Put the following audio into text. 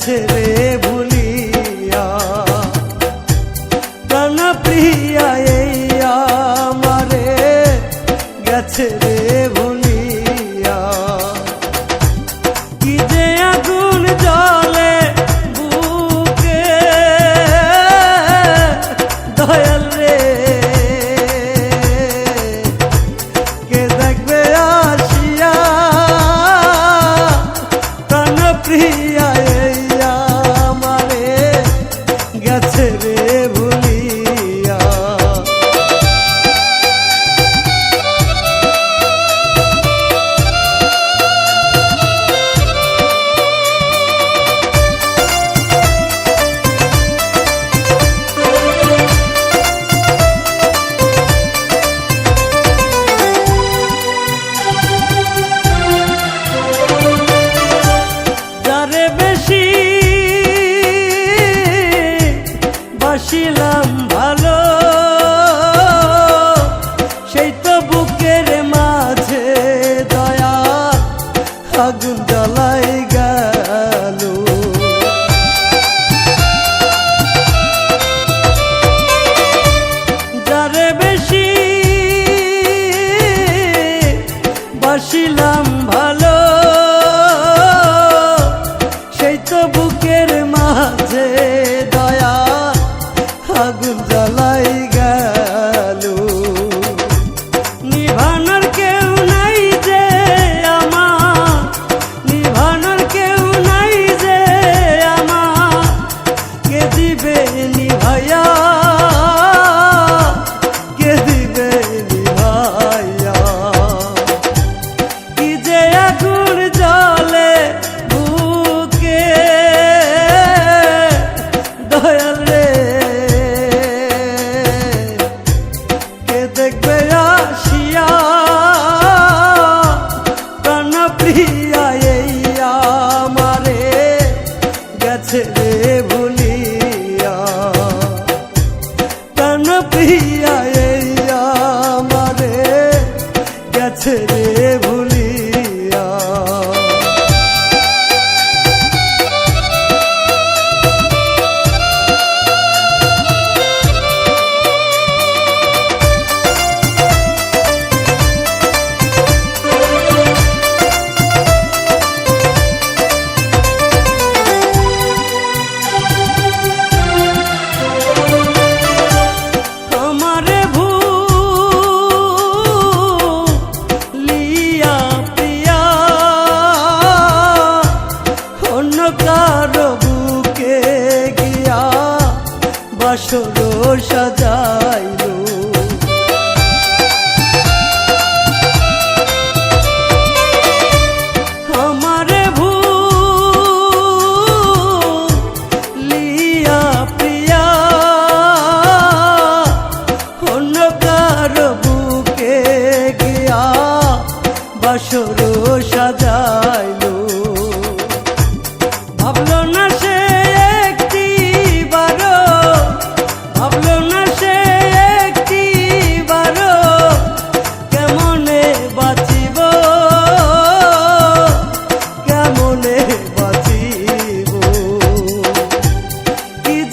গেছে রে ভুলিয়া প্রাণ প্রিয়া এই আমারে গেছে রে ভুলিয়া কি যে আগুন জ্বলে বুকে দয়াল রে কে দেখবে আসিয়া প্রাণ প্রিয়া এই আমারে গেছে রে ভুলিয়া যারে বেশি বাসিলাম ভালো সেই তো বুকের মাঝে দয়া আগুন জ্বালাই গেল যারে বেশি বাসিলাম ভালো সেই তো বুকের মাঝে দয়া আগুন জ্বালাই গেল নিভানোর কেউ নাই যে আমার নিভানোর কেউ নাই যে আমার কে দিবে নিভাইয়া কে দিবে নিভাইয়া কি যে আগুন জ্বলে বুকে দয়াল রে কে দেখবে আসিয়া প্রাণ প্রিয়া এই আমারে গেছে রে ভুলিয়া প্রাণ প্রিয়া এই আমারে গেছে রে ভুলিয়া আমারে ভুলিয়া প্রিয়া অন্য কারো বুকে গিয়া বাসর সাজাইল আমারে ভুলিয়া প্রিয়া অন্য কারো বুকে গিয়া বাসর সাজাইল ভাবলো না